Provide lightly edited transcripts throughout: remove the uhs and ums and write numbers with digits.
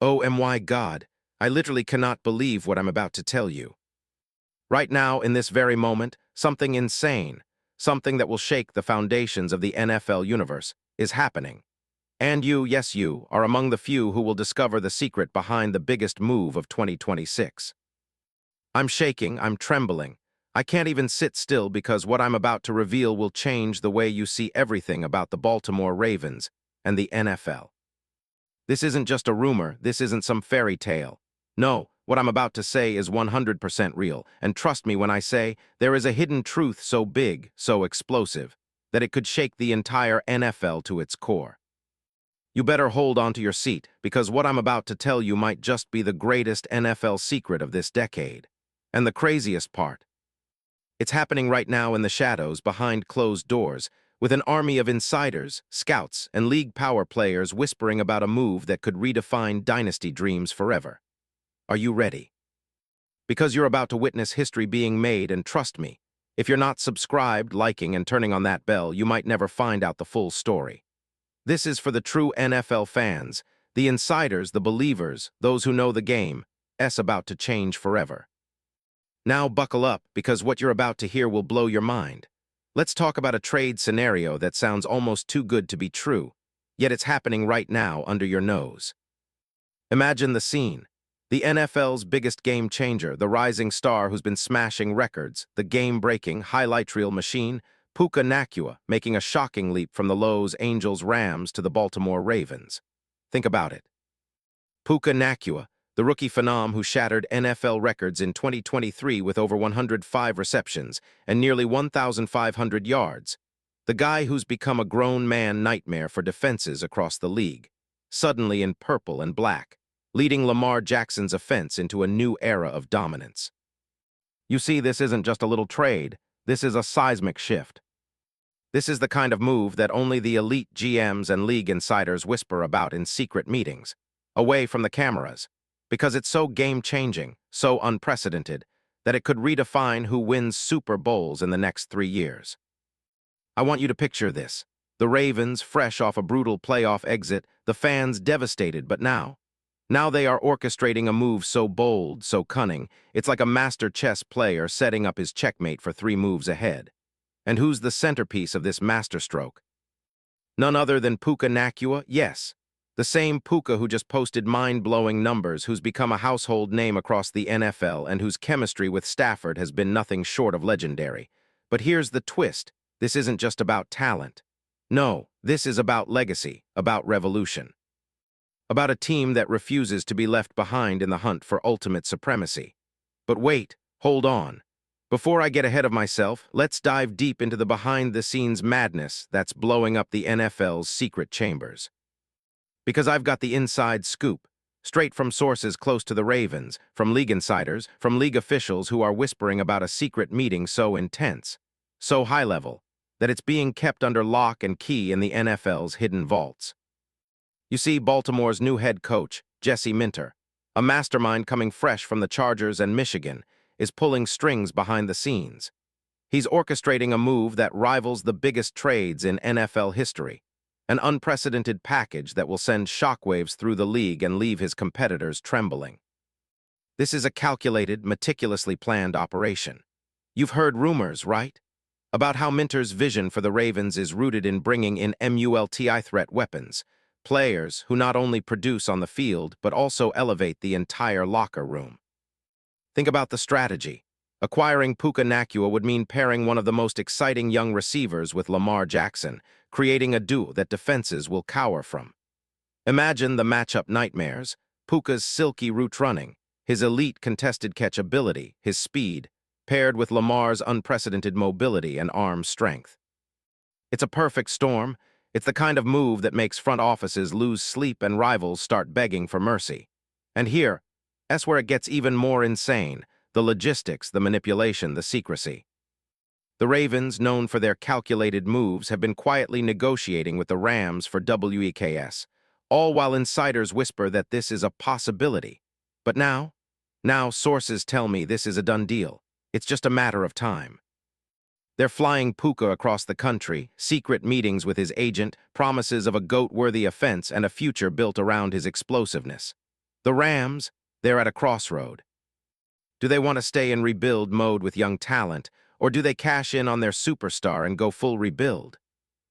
Oh my God, I literally cannot believe what I'm about to tell you. Right now, in this very moment, something insane, something that will shake the foundations of the NFL universe, is happening. And you, yes you, are among the few who will discover the secret behind the biggest move of 2026. I'm shaking, I'm trembling. I can't even sit still because what I'm about to reveal will change the way you see everything about the Baltimore Ravens and the NFL. This isn't just a rumor, this isn't some fairy tale. No, what I'm about to say is 100% real, and trust me when I say there is a hidden truth so big, so explosive, that it could shake the entire NFL to its core. You better hold onto your seat, because what I'm about to tell you might just be the greatest NFL secret of this decade. And the craziest part, it's happening right now in the shadows, behind closed doors, with an army of insiders, scouts, and league power players whispering about a move that could redefine dynasty dreams forever. Are you ready? Because you're about to witness history being made, and trust me, if you're not subscribed, liking, and turning on that bell, you might never find out the full story. This is for the true NFL fans, the insiders, the believers, those who know the game. It's about to change forever. Now buckle up, because what you're about to hear will blow your mind. Let's talk about a trade scenario that sounds almost too good to be true, yet it's happening right now under your nose. Imagine the scene. The NFL's biggest game changer, the rising star who's been smashing records, the game-breaking, highlight reel machine, Puka Nacua, making a shocking leap from the Los Angeles Rams to the Baltimore Ravens. Think about it. Puka Nacua, the rookie phenom who shattered NFL records in 2023 with over 105 receptions and nearly 1,500 yards. The guy who's become a grown man nightmare for defenses across the league, suddenly in purple and black, leading Lamar Jackson's offense into a new era of dominance. You see, this isn't just a little trade, this is a seismic shift. This is the kind of move that only the elite GMs and league insiders whisper about in secret meetings, away from the cameras, because it's so game-changing, so unprecedented, that it could redefine who wins Super Bowls in the next 3 years. I want you to picture this. The Ravens, fresh off a brutal playoff exit, the fans devastated, but now they are orchestrating a move so bold, so cunning, it's like a master chess player setting up his checkmate for 3 moves ahead. And who's the centerpiece of this masterstroke? None other than Puka Nacua, yes. The same Puka who just posted mind-blowing numbers, who's become a household name across the NFL, and whose chemistry with Stafford has been nothing short of legendary. But here's the twist. This isn't just about talent. No, this is about legacy, about revolution. About a team that refuses to be left behind in the hunt for ultimate supremacy. But wait, hold on. Before I get ahead of myself, let's dive deep into the behind-the-scenes madness that's blowing up the NFL's secret chambers. Because I've got the inside scoop, straight from sources close to the Ravens, from league insiders, from league officials who are whispering about a secret meeting so intense, so high-level, that it's being kept under lock and key in the NFL's hidden vaults. You see, Baltimore's new head coach, Jesse Minter, a mastermind coming fresh from the Chargers and Michigan, is pulling strings behind the scenes. He's orchestrating a move that rivals the biggest trades in NFL history, an unprecedented package that will send shockwaves through the league and leave his competitors trembling. This is a calculated, meticulously planned operation. You've heard rumors, right? About how Minter's vision for the Ravens is rooted in bringing in multi-threat weapons, players who not only produce on the field but also elevate the entire locker room. Think about the strategy. Acquiring Puka Nacua would mean pairing one of the most exciting young receivers with Lamar Jackson, creating a duo that defenses will cower from. Imagine the matchup nightmares: Puka's silky route running, his elite contested catch ability, his speed, paired with Lamar's unprecedented mobility and arm strength. It's a perfect storm. It's the kind of move that makes front offices lose sleep and rivals start begging for mercy. And that's where it gets even more insane: the logistics, the manipulation, the secrecy. The Ravens, known for their calculated moves, have been quietly negotiating with the Rams for weeks, all while insiders whisper that this is a possibility. But now sources tell me this is a done deal. It's just a matter of time. They're flying Puka across the country, secret meetings with his agent, promises of a GOAT-worthy offense and a future built around his explosiveness. The Rams, they're at a crossroad. Do they want to stay in rebuild mode with young talent, or do they cash in on their superstar and go full rebuild?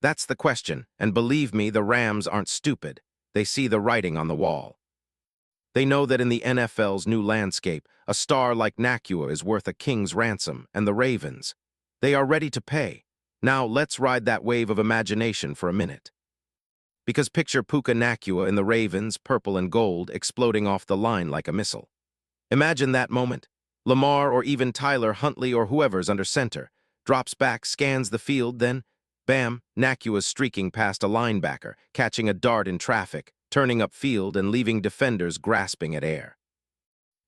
That's the question, and believe me, the Rams aren't stupid. They see the writing on the wall. They know that in the NFL's new landscape, a star like Nakua is worth a king's ransom, and the Ravens. They are ready to pay. Now let's ride that wave of imagination for a minute. Because picture Puka Nakua in the Ravens, purple and gold, exploding off the line like a missile. Imagine that moment. Lamar or even Tyler Huntley or whoever's under center, drops back, scans the field, then, bam, Nakua's streaking past a linebacker, catching a dart in traffic, turning upfield and leaving defenders grasping at air.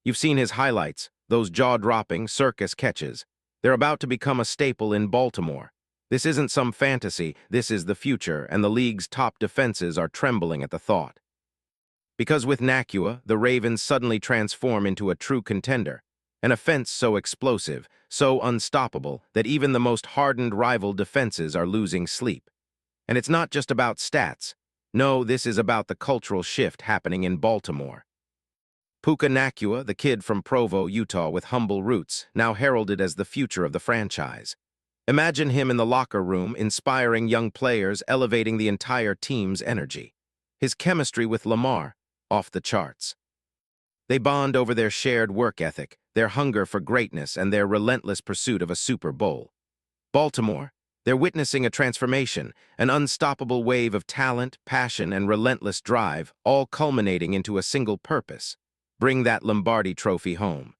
You've seen his highlights, those jaw-dropping circus catches. They're about to become a staple in Baltimore. This isn't some fantasy, this is the future, and the league's top defenses are trembling at the thought. Because with Nakua, the Ravens suddenly transform into a true contender, an offense so explosive, so unstoppable, that even the most hardened rival defenses are losing sleep. And it's not just about stats. No, this is about the cultural shift happening in Baltimore. Puka Nakua, the kid from Provo, Utah with humble roots, now heralded as the future of the franchise. Imagine him in the locker room, inspiring young players, elevating the entire team's energy. His chemistry with Lamar, off the charts. They bond over their shared work ethic, their hunger for greatness, and their relentless pursuit of a Super Bowl. Baltimore, they're witnessing a transformation, an unstoppable wave of talent, passion, and relentless drive, all culminating into a single purpose: bring that Lombardi trophy home.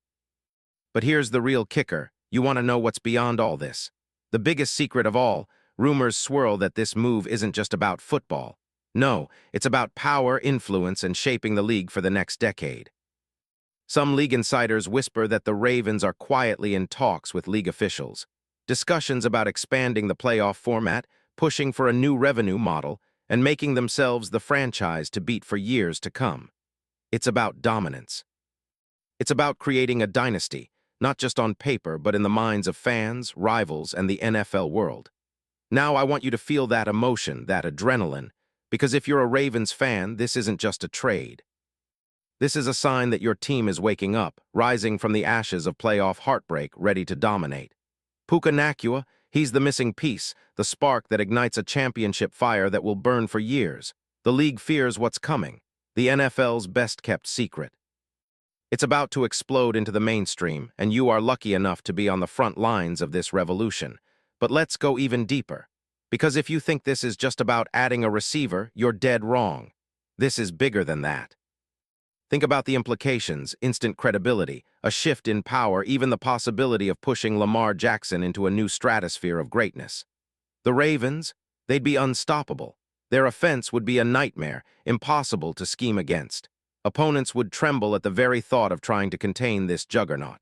But here's the real kicker. You want to know what's beyond all this? The biggest secret of all, rumors swirl that this move isn't just about football. No, it's about power, influence, and shaping the league for the next decade. Some league insiders whisper that the Ravens are quietly in talks with league officials. Discussions about expanding the playoff format, pushing for a new revenue model, and making themselves the franchise to beat for years to come. It's about dominance. It's about creating a dynasty, not just on paper, but in the minds of fans, rivals, and the NFL world. Now I want you to feel that emotion, that adrenaline, because if you're a Ravens fan, this isn't just a trade. This is a sign that your team is waking up, rising from the ashes of playoff heartbreak, ready to dominate. Puka Nakua, he's the missing piece, the spark that ignites a championship fire that will burn for years. The league fears what's coming, the NFL's best-kept secret. It's about to explode into the mainstream, and you are lucky enough to be on the front lines of this revolution. But let's go even deeper. Because if you think this is just about adding a receiver, you're dead wrong. This is bigger than that. Think about the implications: instant credibility, a shift in power, even the possibility of pushing Lamar Jackson into a new stratosphere of greatness. The Ravens, they'd be unstoppable. Their offense would be a nightmare, impossible to scheme against. Opponents would tremble at the very thought of trying to contain this juggernaut.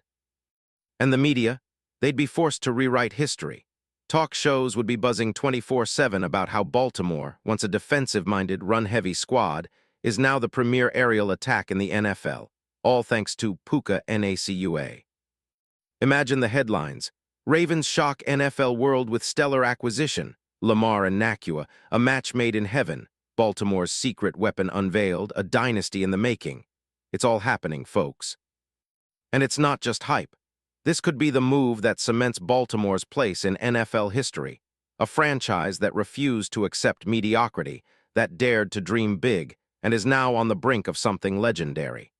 And the media, they'd be forced to rewrite history. Talk shows would be buzzing 24/7 about how Baltimore, once a defensive-minded, run-heavy squad, is now the premier aerial attack in the NFL, all thanks to Puka Nakua. Imagine the headlines: Ravens shock NFL world with stellar acquisition, Lamar and Nakua, a match made in heaven, Baltimore's secret weapon unveiled, a dynasty in the making. It's all happening, folks. And it's not just hype. This could be the move that cements Baltimore's place in NFL history, a franchise that refused to accept mediocrity, that dared to dream big, and is now on the brink of something legendary.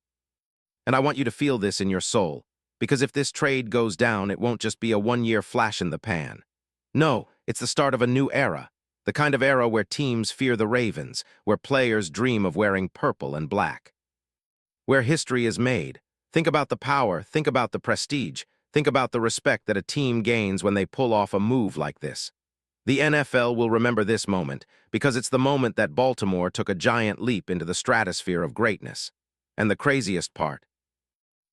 And I want you to feel this in your soul, because if this trade goes down, it won't just be a one-year flash in the pan. No, it's the start of a new era, the kind of era where teams fear the Ravens, where players dream of wearing purple and black. Where history is made. Think about the power, think about the prestige, think about the respect that a team gains when they pull off a move like this. The NFL will remember this moment because it's the moment that Baltimore took a giant leap into the stratosphere of greatness. And the craziest part,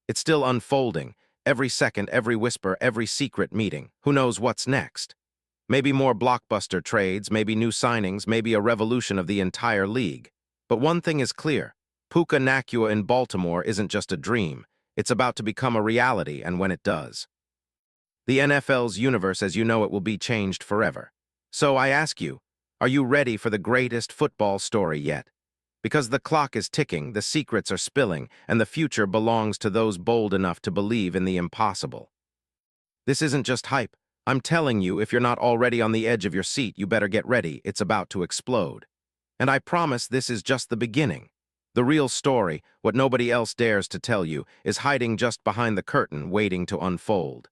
it's still unfolding, every second, every whisper, every secret meeting. Who knows what's next? Maybe more blockbuster trades, maybe new signings, maybe a revolution of the entire league. But one thing is clear: Puka Nakua in Baltimore isn't just a dream. It's about to become a reality, and when it does, the NFL's universe as you know it will be changed forever. So I ask you, are you ready for the greatest football story yet? Because the clock is ticking, the secrets are spilling, and the future belongs to those bold enough to believe in the impossible. This isn't just hype. I'm telling you, if you're not already on the edge of your seat, you better get ready. It's about to explode. And I promise this is just the beginning. The real story, what nobody else dares to tell you, is hiding just behind the curtain, waiting to unfold.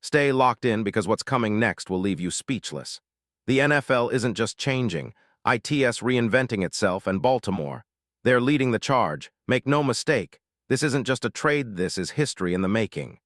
Stay locked in because what's coming next will leave you speechless. The NFL isn't just changing, IT's reinventing itself, and Baltimore. They're leading the charge. Make no mistake, this isn't just a trade, this is history in the making.